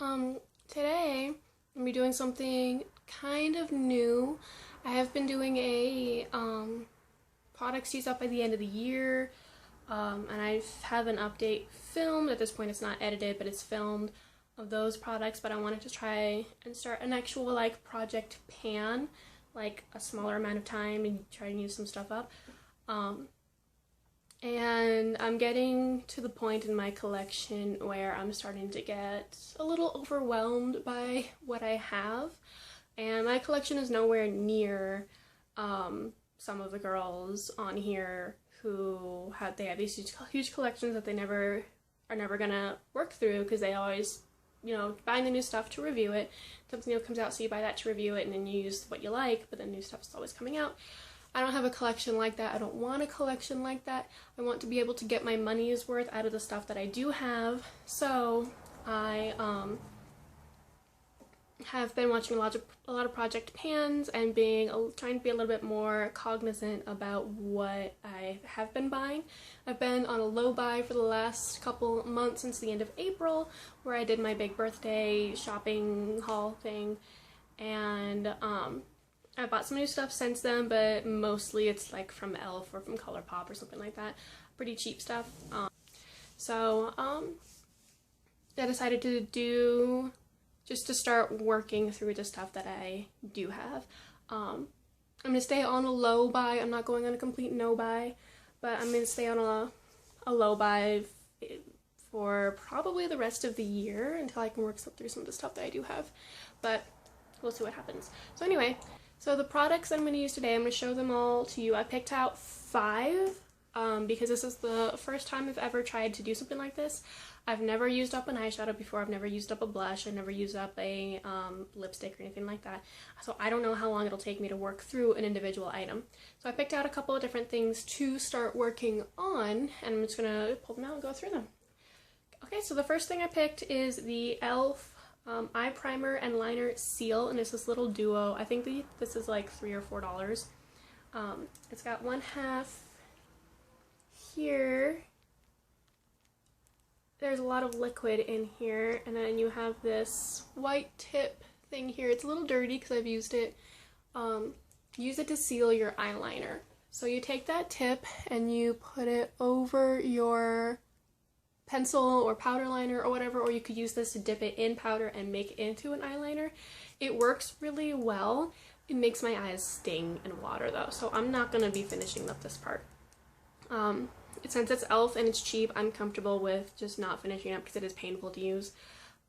Um, Today I'm gonna be doing something kind of new. I have been doing a products used up by the end of the year, and I have an update filmed. At this point, it's not edited, but it's filmed of those products. But I wanted to try and start an actual like project pan, like a smaller amount of time, and try and use some stuff up. Um, and I'm getting to the point in my collection where I'm starting to get a little overwhelmed by what I have. And my collection is nowhere near some of the girls on here who have these huge collections that they never are never gonna work through because they always buying the new stuff to review it. Something new comes out, so you buy that to review it, and then you use what you like. But then new stuff is always coming out. I don't have a collection like that. I don't want a collection like that. I want to be able to get my money's worth out of the stuff that I do have. So I have been watching a lot of project pans and trying to be a little bit more cognizant about what I have been buying. I've been on a low buy for the last couple months since the end of April, where I did my big birthday shopping haul thing, and I bought some new stuff since then, but mostly it's like from Elf or from ColourPop or something like that. Pretty cheap stuff. So I decided to start working through the stuff that I do have. I'm gonna stay on a low buy. I'm not going on a complete no buy, but I'm gonna stay on a low buy for probably the rest of the year until I can work through some of the stuff that I do have. But we'll see what happens. So anyway. So the products I'm going to use today, I'm going to show them all to you. I picked out 5 because this is the first time I've ever tried to do something like this. I've never used up an eyeshadow before. I've never used up a blush. I've never used up a lipstick or anything like that. So I don't know how long it'll take me to work through an individual item. So I picked out a couple of different things to start working on, and I'm just going to pull them out and go through them. Okay, so the first thing I picked is the e.l.f. Eye primer and liner seal, and it's this little duo. I think this is like $3 or $4. It's got one half here. There's a lot of liquid in here, and then you have this white tip thing here. It's a little dirty because I've used it. Use it to seal your eyeliner. So you take that tip and you put it over your pencil or powder liner or whatever, or you could use this to dip it in powder and make it into an eyeliner. It works really well. It makes my eyes sting and water though, so I'm not going to be finishing up this part. Since it's e.l.f. and it's cheap, I'm comfortable with just not finishing up because it is painful to use.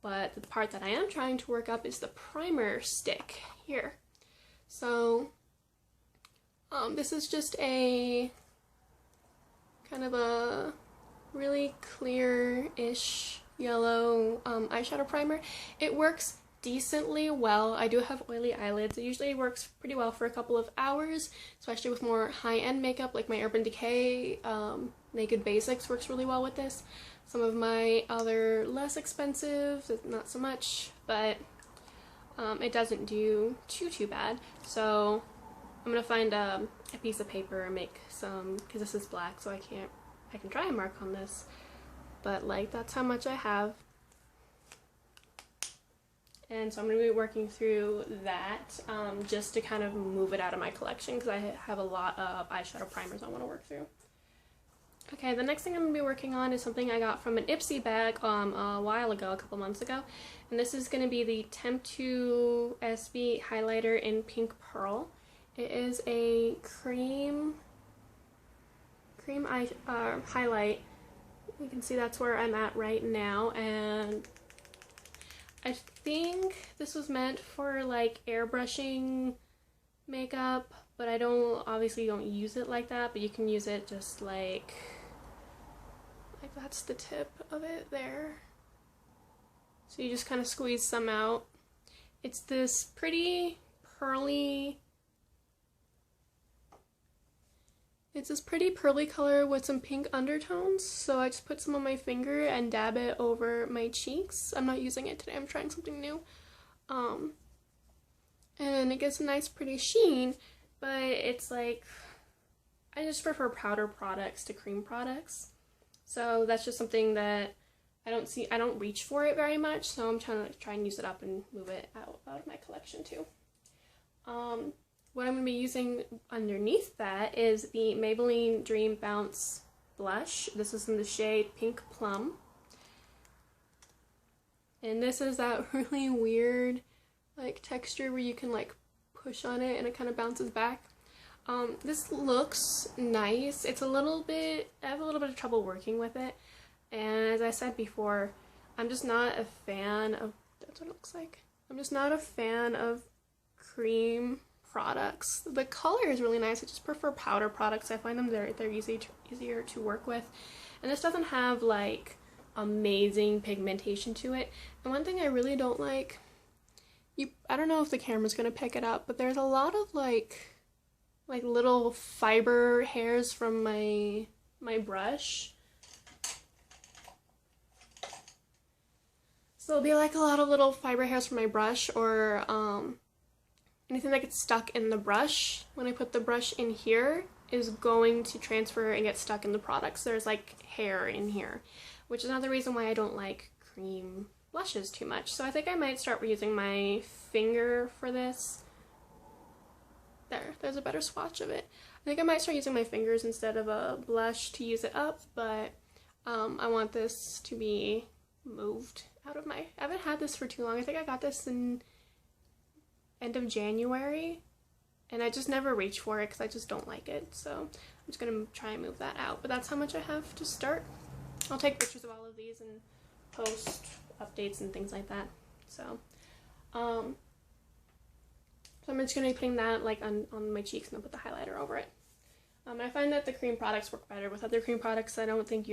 But the part that I am trying to work up is the primer stick here. So this is just a kind of a really clear-ish yellow eyeshadow primer. It works decently well. I do have oily eyelids. It usually works pretty well for a couple of hours, especially with more high-end makeup like my Urban Decay Naked Basics works really well with this. Some of my other less expensive, not so much, but it doesn't do too bad. So I'm gonna find a piece of paper and make some, because this is black, so I can try and mark on this, but like that's how much I have. And so I'm going to be working through that just to kind of move it out of my collection because I have a lot of eyeshadow primers I want to work through. Okay, the next thing I'm going to be working on is something I got from an Ipsy bag a while ago, a couple months ago. And this is going to be the Temptu SB highlighter in Pink Pearl. It is a cream highlight. You can see that's where I'm at right now, and I think this was meant for like airbrushing makeup, but I obviously don't use it like that, but you can use it just like that's the tip of it there. So you just kind of squeeze some out. It's this pretty pearly color with some pink undertones, so I just put some on my finger and dab it over my cheeks. I'm not using it today, I'm trying something new. And it gets a nice pretty sheen, but it's like, I just prefer powder products to cream products. So that's just something that I don't reach for it very much, so I'm trying to use it up and move it out of my collection too. What I'm going to be using underneath that is the Maybelline Dream Bounce blush. This is in the shade Pink Plum. And this is that really weird like texture where you can like push on it and it kind of bounces back. This looks nice. It's a little bit, I have a little bit of trouble working with it. And as I said before, I'm just not a fan of, that's what it looks like. I'm just not a fan of cream products. The color is really nice. I just prefer powder products. I find them they're easier to work with. And this doesn't have like amazing pigmentation to it. And one thing I really don't like, I don't know if the camera's gonna pick it up, but there's a lot of like little fiber hairs from my brush. So there'll be like a lot of little fiber hairs from my brush, or anything that gets stuck in the brush when I put the brush in here is going to transfer and get stuck in the products. There's like hair in here, which is another reason why I don't like cream blushes too much. So I think I might start using my finger for this. There's a better swatch of it. I think I might start using my fingers instead of a blush to use it up, but I want this to be moved out of I haven't had this for too long. I think I got this in end of January, and I just never reach for it because I just don't like it. So I'm just gonna try and move that out, but that's how much I have to start. I'll take pictures of all of these and post updates and things like that. So I'm just gonna be putting that like on my cheeks, and I'll put the highlighter over it. I find that the cream products work better with other cream products. I don't think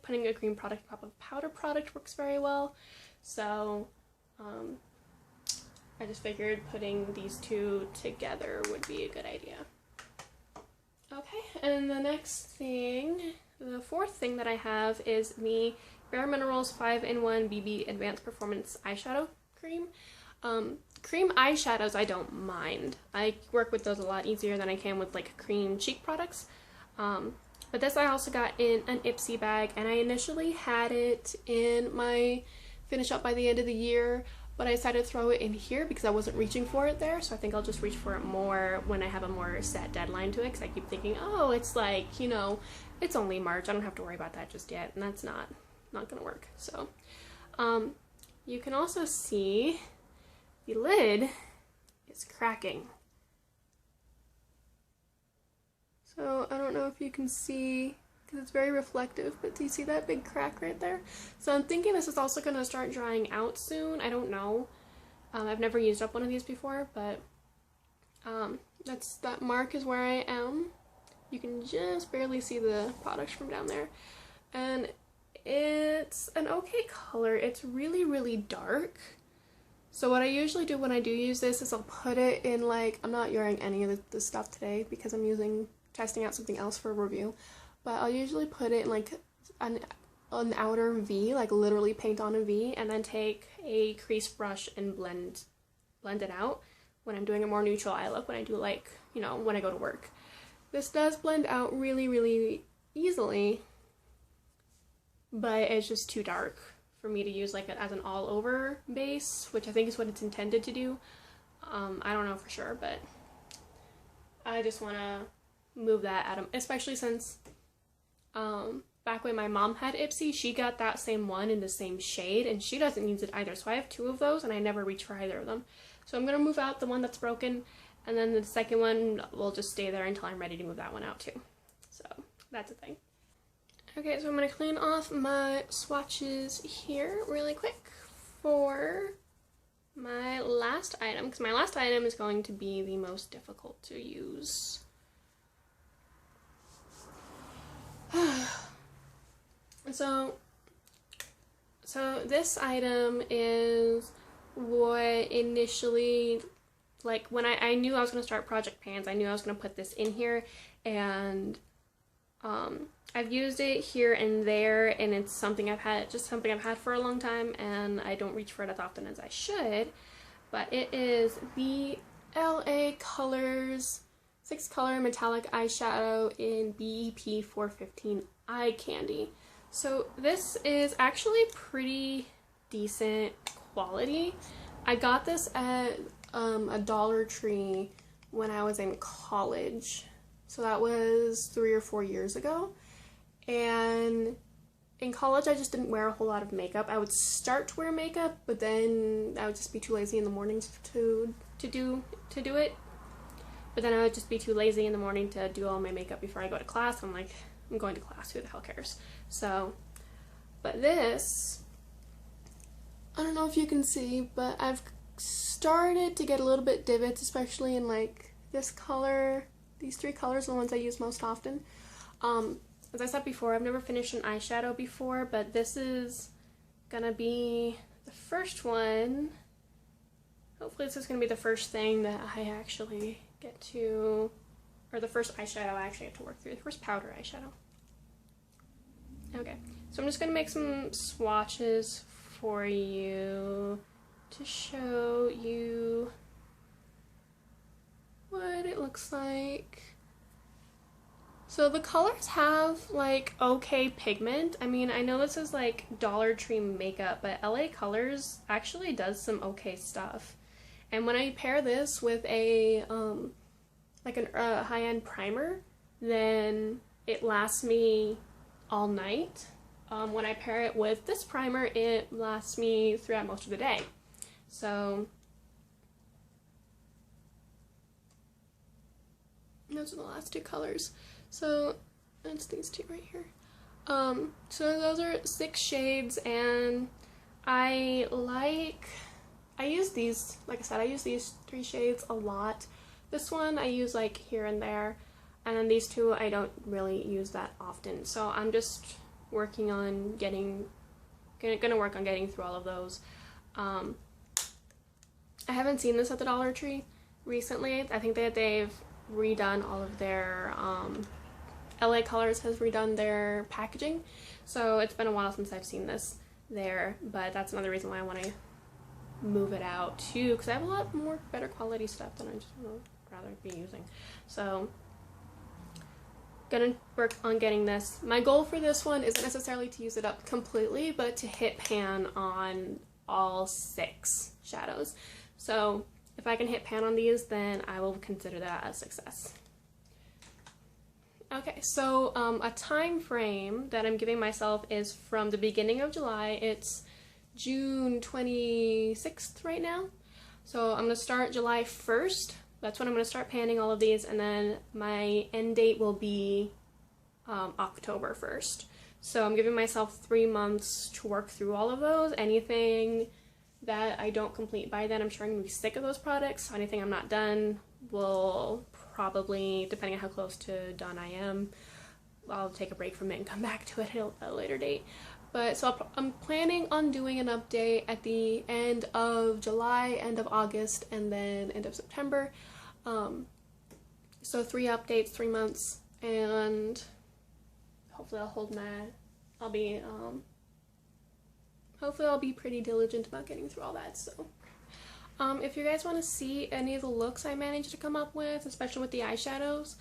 putting a cream product on top of a powder product works very well. So I just figured putting these two together would be a good idea. Okay, and the next thing, the fourth thing that I have is the Bare Minerals 5-in-1 BB Advanced Performance Eyeshadow Cream. Cream eyeshadows I don't mind. I work with those a lot easier than I can with like cream cheek products. But this I also got in an Ipsy bag, and I initially had it in my finish up by the end of the year, but I decided to throw it in here because I wasn't reaching for it there, so I think I'll just reach for it more when I have a more set deadline to it, because I keep thinking, oh, it's like, you know, it's only March, I don't have to worry about that just yet, and that's not gonna work. So you can also see the lid is cracking. So I don't know if you can see, because it's very reflective, but do you see that big crack right there? So I'm thinking this is also going to start drying out soon. I don't know. I've never used up one of these before, but that mark is where I am. You can just barely see the product from down there. And it's an okay color. It's really, really dark. So what I usually do when I do use this is I'll put it in like, I'm not wearing any of the stuff today because I'm testing out something else for a review, but I'll usually put it in like an outer V, like literally paint on a V, and then take a crease brush and blend it out when I'm doing a more neutral eye look, when I do like, you know, when I go to work. This does blend out really, really easily, but it's just too dark for me to use like it as an all over base, which I think is what it's intended to do. I don't know for sure, but I just want to move that at them, especially since back when my mom had Ipsy, she got that same one in the same shade, and she doesn't use it either, so I have two of those and I never reach for either of them. So I'm gonna move out the one that's broken, and then the second one will just stay there until I'm ready to move that one out too. So that's a thing. Okay, so I'm gonna clean off my swatches here really quick for my last item, because my last item is going to be the most difficult to use. So this item is what initially, like when I knew I was going to start Project Pans, I knew I was going to put this in here, and I've used it here and there, and it's something I've had for a long time, and I don't reach for it as often as I should, but it is the LA Colors 6-color metallic eyeshadow in BEP 415 Eye Candy. So this is actually pretty decent quality. I got this at a Dollar Tree when I was in college. So that was 3 or 4 years ago. And in college I just didn't wear a whole lot of makeup. I would start to wear makeup, but then I would just be too lazy in the mornings to do it. But then I would just be too lazy in the morning to do all my makeup before I go to class. I'm like, I'm going to class, who the hell cares? So, but this, I don't know if you can see, but I've started to get a little bit divots, especially in like this color. These 3 colors are the ones I use most often. As I said before, I've never finished an eyeshadow before, but this is gonna be the first one. Hopefully this is gonna be the first thing that I actually get to, or the first eyeshadow I actually get to work through, the first powder eyeshadow. Okay, so I'm just gonna make some swatches for you to show you what it looks like. So the colors have like okay pigment. I mean, I know this is like Dollar Tree makeup, but LA Colors actually does some okay stuff. And when I pair this with a like a high-end primer, then it lasts me all night. When I pair it with this primer, it lasts me throughout most of the day. So those are the last 2 colors. So that's these 2 right here. So those are 6 shades, and I use these, like I said, I use these 3 shades a lot. This one I use like here and there, and then these 2 I don't really use that often. So I'm just working on gonna work on getting through all of those. I haven't seen this at the Dollar Tree recently. I think that they've redone all of their, LA Colors has redone their packaging, so it's been a while since I've seen this there, but that's another reason why I want to move it out too, because I have a lot more better quality stuff than I just would rather be using. So gonna work on getting this. My goal for this one isn't necessarily to use it up completely, but to hit pan on all 6 shadows. So if I can hit pan on these, then I will consider that a success. Okay, so a time frame that I'm giving myself is from the beginning of July. It's June 26th right now. So I'm going to start July 1st. That's when I'm going to start panning all of these, and then my end date will be October 1st. So I'm giving myself 3 months to work through all of those. Anything that I don't complete by then, I'm sure I'm going to be sick of those products. anything I'm not done will probably, depending on how close to done I am, I'll take a break from it and come back to it at a later date. But so I'm planning on doing an update at the end of July, end of August, and then end of September. So 3 updates, 3 months, and hopefully hopefully I'll be pretty diligent about getting through all that. So if you guys want to see any of the looks I managed to come up with, especially with the eyeshadows,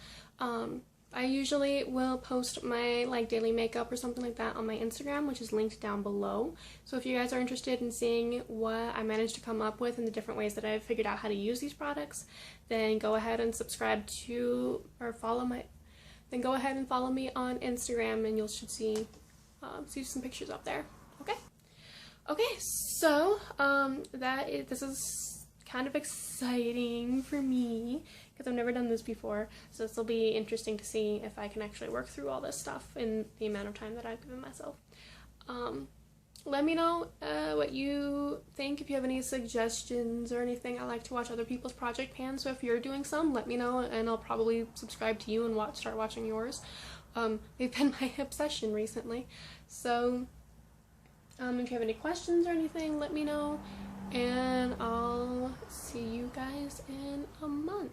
I usually will post my like daily makeup or something like that on my Instagram, which is linked down below. So if you guys are interested in seeing what I managed to come up with and the different ways that I've figured out how to use these products, then go ahead and subscribe to or follow go ahead and follow me on Instagram, and you should see some pictures up there. Okay, so this is kind of exciting for me because I've never done this before, so this will be interesting to see if I can actually work through all this stuff in the amount of time that I've given myself. Let me know what you think, if you have any suggestions or anything. I like to watch other people's project pans, so if you're doing some, let me know, and I'll probably subscribe to you and start watching yours. They've been my obsession recently, so if you have any questions or anything, let me know, and I'll see you guys in a month.